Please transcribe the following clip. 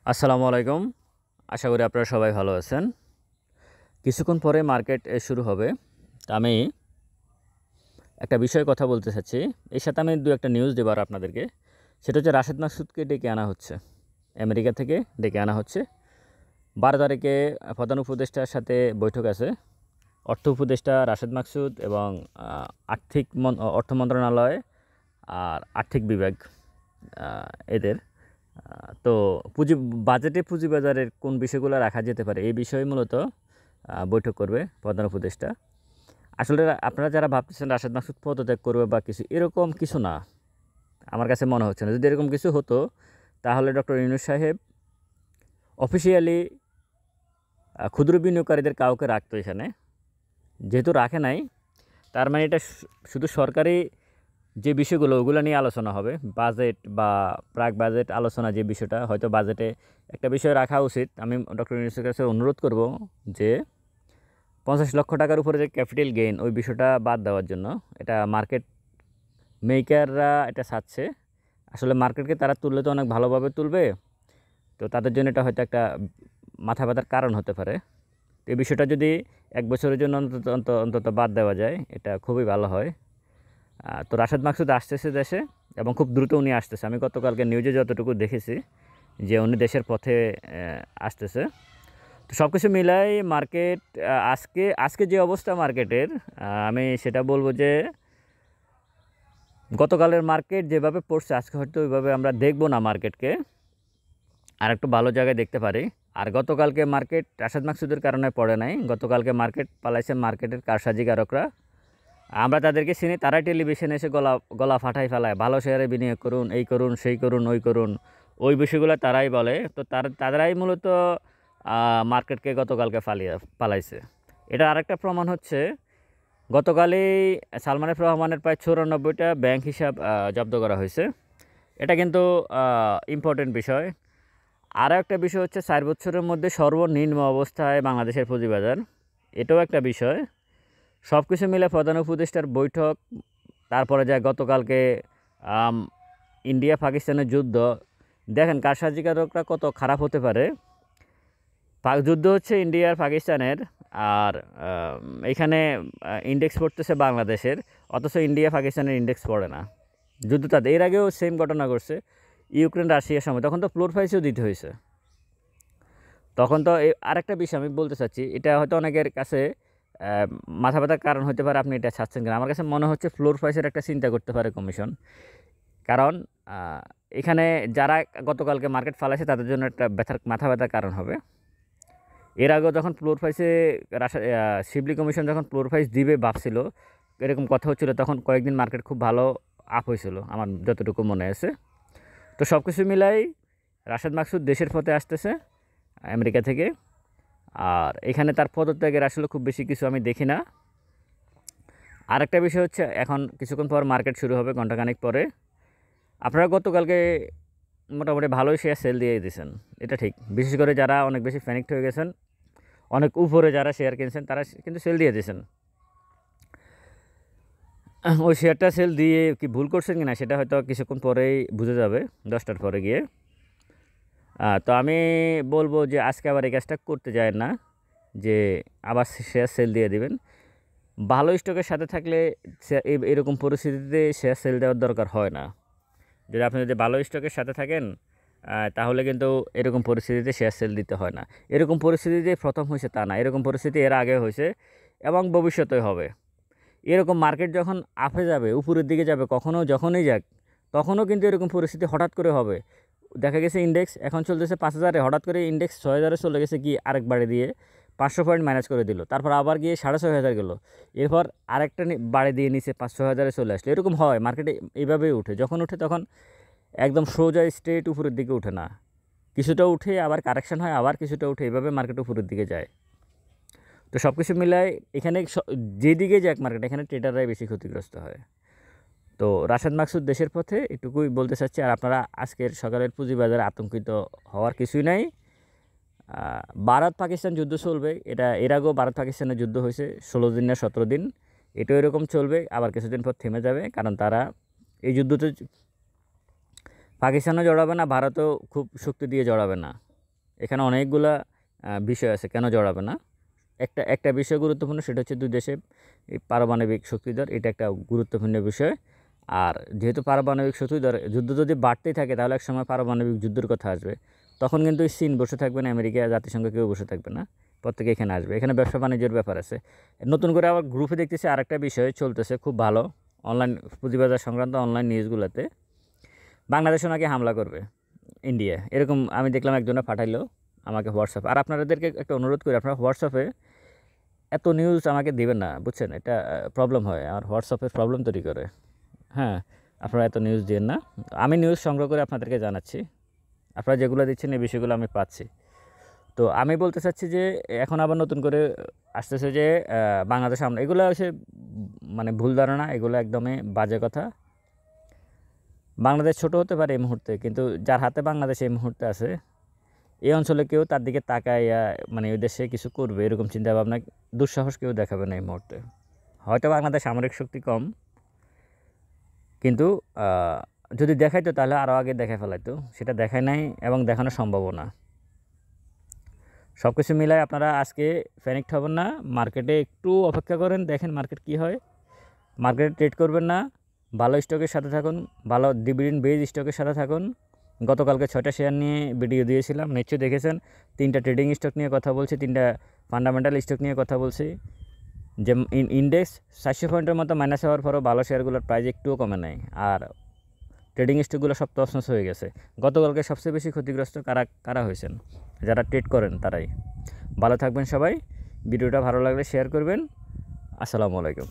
আসসালামু আলাইকুম। আশা করি আপনারা সবাই ভালো আছেন। কিছুক্ষণ পরে মার্কেট শুরু হবে। তো আমি একটা বিষয়ে কথা বলতে চাচ্ছি। এর সাথে আমি ২-১টা নিউজ দেব আর আপনাদেরকে। সেটা হচ্ছে রাশেদ মাকসুদকে ডেকে আনা হচ্ছে। আমেরিকা থেকে ডেকে আনা হচ্ছে। ১২ তারিখে প্রধান উপদেষ্টার সাথে বৈঠক আছে। অর্থ উপদেষ্টা রাশেদ মাকসুদ এবং অর্থ মন্ত্রণালয় আর আর্থিক বিভাগ এদের তো পুঁজিবাজারের কোন বিষয়গুলো রাখা যেতে পারে এই বিষয়ে মূলত বৈঠক করবে প্রধান উপদেষ্টা। আসলে আপনারা যারা ভাবতেছেন রাশেদ মাকসুদ পদত্যাগ করবে বা কিছু, এরকম কিছু না। আমার কাছে মনে হচ্ছে না। যদি এরকম কিছু হতো তাহলে ডক্টর ইউনূস সাহেব অফিসিয়ালি ক্ষুদ্র বিনিয়োগকারীদের কাউকে রাখতো এখানে। যেহেতু রাখে নাই, তার মানে এটা শুধু সরকারি যে বিষয়গুলো ওগুলো নিয়ে আলোচনা হবে। বাজেট বা প্রাক বাজেট আলোচনা, যে বিষয়টা হয়তো বাজেটে একটা বিষয় রাখা উচিত। আমি ডক্টর ইউনূসের কাছে অনুরোধ করব যে ৫০ লক্ষ টাকার উপরে যে ক্যাপিটাল গেইন, ওই বিষয়টা বাদ দেওয়ার জন্য। এটা মার্কেট মেকাররা এটা চাচ্ছে। আসলে মার্কেটকে তারা তুললে তো অনেক ভালোভাবে তুলবে। তো তাদের জন্য এটা হয়তো একটা মাথা ব্যথার কারণ হতে পারে। তো এই বিষয়টা যদি ১ বছরের জন্য অন্তত বাদ দেওয়া যায়, এটা খুবই ভালো হয়। তো রাশেদ মাকসুদ আসতেছে দেশে এবং খুব দ্রুত উনি আসতেছে। আমি গতকালকে নিউজে যতটুকু দেখেছি যে উনি দেশের পথে আসতেছে। তো সব কিছু মিলাই মার্কেট আজকে যে অবস্থা মার্কেটের, আমি সেটা বলব যে গতকালের মার্কেট যেভাবে পড়ছে আজকে হয়তো ওইভাবে আমরা দেখব না মার্কেটকে। আর একটু ভালো জায়গায় দেখতে পারি। আর গতকালকে মার্কেট রাশেদ মাকসুদের কারণে পড়ে নাই। গতকালকে মার্কেট পালাইছে মার্কেটের কারসাজিকারকরা। আমরা তাদেরকে চিনি, তারাই টেলিভিশনে এসে গলা ফাটাই ফেলায়, ভালো শেয়ারে বিনিয়োগ করুন, এই করুন, সেই করুন, ওই করুন। ওই বিষয়গুলো তারাই বলে। তো তারাই মূলত মার্কেটকে গতকালকে পালাইছে। এটা আরেকটা প্রমাণ হচ্ছে, গতকালই সালমান এফ রহমানের প্রায় ৯৪টা ব্যাংক হিসাব জব্দ করা হয়েছে। এটা কিন্তু ইম্পর্টেন্ট বিষয়। আরও একটা বিষয় হচ্ছে ৪ বছরের মধ্যে সর্বনিম্ন অবস্থায় বাংলাদেশের পুঁজিবাজার। এটাও একটা বিষয়। সব কিছু মিলে প্রধান উপদেষ্টার বৈঠক, তারপরে যায় গতকালকে ইন্ডিয়া পাকিস্তানের যুদ্ধ। দেখেন কারসাজিকারকরা কত খারাপ হতে পারে। যুদ্ধ হচ্ছে ইন্ডিয়ার পাকিস্তানের, আর এখানে ইন্ডেক্স পড়তেছে বাংলাদেশের, অথচ ইন্ডিয়া পাকিস্তানের ইন্ডেক্স পড়ে না। যুদ্ধ তাদের এর আগেও সেম ঘটনা ঘটছে ইউক্রেন রাশিয়ার সময়, তখন তো ফ্লোর প্রাইসও দিতে হয়েছে। তখন তো আরেকটা বিষয় আমি বলতে চাচ্ছি, এটা হয়তো অনেকের কাছে মাথা ব্যথার কারণ হতে পারে, আপনি এটা চাচ্ছেন কিনা। আমার কাছে মনে হচ্ছে ফ্লোর প্রাইসের একটা চিন্তা করতে পারে কমিশন। কারণ এখানে যারা গতকালকে মার্কেট ফালাইছে তাদের জন্য একটা মাথা ব্যথার কারণ হবে। এর আগেও যখন ফ্লোর প্রাইসে শিবলি কমিশন যখন ফ্লোর প্রাইস দিবে ভাবছিল, এরকম কথা হচ্ছিল, তখন কয়েকদিন মার্কেট খুব ভালো আপ হয়েছিল আমার যতটুকু মনে আছে। তো সব কিছু মিলাই রাশেদ মাকসুদ দেশের পথে আসতেছে আমেরিকা থেকে। আর এখানে তার পদত্যাগের আসলে খুব বেশি কিছু আমি দেখি না। আরেকটা বিষয় হচ্ছে, এখন কিছুক্ষণ পর মার্কেট শুরু হবে, ঘণ্টাখানেক পরে। আপনারা গতকালকে মোটামুটি ভালোই শেয়ার সেল দিয়ে দিয়েছেন, এটা ঠিক। বিশেষ করে যারা অনেক বেশি প্যানিকড হয়ে গেছেন, অনেক উপরে যারা শেয়ার কিনছেন, তারা কিন্তু সেল দিয়ে দিয়েছেন। ওই শেয়ারটা সেল দিয়ে কি ভুল করছেন কিনা সেটা হয়তো কিছুক্ষণ পরেই বুঝে যাবে, 10টার পরে গিয়ে। তো আমি বলবো যে আজকে আবার এই কাজটা করতে যায় না, যে আবার শেয়ার সেল দিয়ে দিবেন। ভালো স্টকের সাথে থাকলে এরকম পরিস্থিতিতে শেয়ার সেল দেওয়ার দরকার হয় না। যদি ভালো স্টকের সাথে থাকেন, তাহলে কিন্তু এরকম পরিস্থিতিতে শেয়ার সেল দিতে হয় না। এরকম পরিস্থিতিতে প্রথম হয়েছে তা না, এরকম পরিস্থিতি এর আগে হয়েছে এবং ভবিষ্যতে হবে। এরকম মার্কেট যখন আপে যাবে, উপরের দিকে যাবে, যখনই যাক, তখনও কিন্তু এরকম পরিস্থিতি হঠাৎ করে হবে। দেখা গেছে ইন্ডেক্স এখন চলতেছে ৫,০০০, হঠাৎ করে ইন্ডেক্স ৬,০০০ চলে গেছে, কি আরেক বাড়ি দিয়ে ৫০০ পয়েন্ট মাইনাস করে দিল, তারপর আবার গিয়ে ৬,৫০০ গেল, এরপর আরেকটা বাড়ি দিয়ে নিচে ৫-৬,০০০ চলে আসলো। এরকম হয় মার্কেটে, এইভাবেই উঠে। যখন উঠে তখন একদম সোজা স্ট্রেট উপরের দিকে উঠে না, কিছুটা উঠে আবার কারেকশন হয়, আবার কিছুটা উঠে, এইভাবে মার্কেট উপরের দিকে যায়। তো সব কিছু মিলায় এখানে যেদিকে যাক মার্কেট, এখানে ট্রেডাররাই বেশি ক্ষতিগ্রস্ত হয়। তো রাশেদ মাকসুদ দেশের পথে, এটুকুই বলতে চাচ্ছি। আর আপনারা আজকের সকালের পুঁজিবাজারে আতঙ্কিত হওয়ার কিছুই নাই। ভারত পাকিস্তান যুদ্ধ চলবে, এটা এর আগেও ভারত পাকিস্তানের যুদ্ধ হয়েছে 16 দিন না 17 দিন। এটাও এরকম চলবে, আবার কিছুদিন পর থেমে যাবে। কারণ তারা এই যুদ্ধতে পাকিস্তানও জড়াবে না, ভারতও খুব শক্তি দিয়ে জড়াবে না। এখানে অনেকগুলা বিষয় আছে, কেন জড়াবে না। একটা বিষয় গুরুত্বপূর্ণ, সেটা হচ্ছে দুই দেশে এই পারমাণবিক শক্তিধর, এটা একটা গুরুত্বপূর্ণ বিষয়। আর যেহেতু পারমাণবিক শক্তিধর যুদ্ধ যদি বাড়তেই থাকে, তাহলে এক সময় পারমাণবিক যুদ্ধের কথা আসবে। তখন কিন্তু চীন বসে থাকবে না, আমেরিকা, জাতিসংঘ কেউ বসে থাকবে না, প্রত্যেকে এখানে আসবে। এখানে ব্যবসা বাণিজ্যের ব্যাপার আছে। নতুন করে আবার গ্রুপে দেখতেছি আরেকটা বিষয় চলতেছে খুব ভালো, অনলাইন পুঁজিবাজার সংক্রান্ত অনলাইন নিউজগুলোতে বাংলাদেশও নাকি হামলা করবে ইন্ডিয়া, এরকম আমি দেখলাম একজনে পাঠাইলো আমাকে হোয়াটসঅ্যাপে। আর আপনাদেরকে একটা অনুরোধ করি, আপনারা হোয়াটসঅ্যাপে এত নিউজ আমাকে দিবেন না, বুঝছেন, এটা প্রবলেম হয়, আর হোয়াটসঅ্যাপে প্রবলেম তৈরি করে। হ্যাঁ, আপনারা এত নিউজ দিন না, আমি নিউজ সংগ্রহ করে আপনাদেরকে জানাচ্ছি। আপনারা যেগুলো দিচ্ছেন এই বিষয়গুলো আমি পাচ্ছি। তো আমি বলতে চাচ্ছি যে এখন আবার নতুন করে আসতেছে যে বাংলাদেশ আমরা, এগুলো হচ্ছে মানে ভুল ধারণা, এগুলো একদমই বাজে কথা। বাংলাদেশ ছোট হতে পারে এই মুহূর্তে, কিন্তু যার হাতে বাংলাদেশ এই মুহূর্তে আছে, এই অঞ্চলে কেউ তার দিকে তাকাইয়া মানে ওই দেশে কিছু করবে এরকম চিন্তাভাবনা, দুঃসাহস কেউ দেখাবে না এই মুহূর্তে। হয়তো বাংলাদেশ সামরিক শক্তি কম, কিন্তু যদি দেখাইতো তাহলে আরও আগে দেখাই ফেলাইতো, সেটা দেখায় নাই এবং দেখানো সম্ভবও না। সব কিছু মিলায় আপনারা আজকে প্যানিকড হবেন না, মার্কেটে একটু অপেক্ষা করেন, দেখেন মার্কেট কী হয়। মার্কেটে ট্রেড করবেন না, ভালো স্টকের সাথে থাকুন, ভালো ডিভিডেন্ড বেজ স্টকের সাথে থাকুন। গতকালকে 6টা শেয়ার নিয়ে ভিডিও দিয়েছিলাম, নিশ্চয়ই দেখেছেন। 3টা ট্রেডিং স্টক নিয়ে কথা বলছি, 3টা ফান্ডামেন্টাল স্টক নিয়ে কথা বলছি। যে ইন্ডেক্স 400 পয়েন্টের মতো মাইনাস হওয়ার পরও ভালো শেয়ারগুলোর প্রাইস একটুও কমে নাই, আর ট্রেডিং স্টকগুলো সব তছনছ হয়ে গেছে। গতকালকে সবচেয়ে বেশি ক্ষতিগ্রস্ত কারা হয়েছেন? যারা ট্রেড করেন তারাই। ভালো থাকবেন সবাই, ভিডিওটা ভালো লাগলে শেয়ার করবেন। আসসালামু আলাইকুম।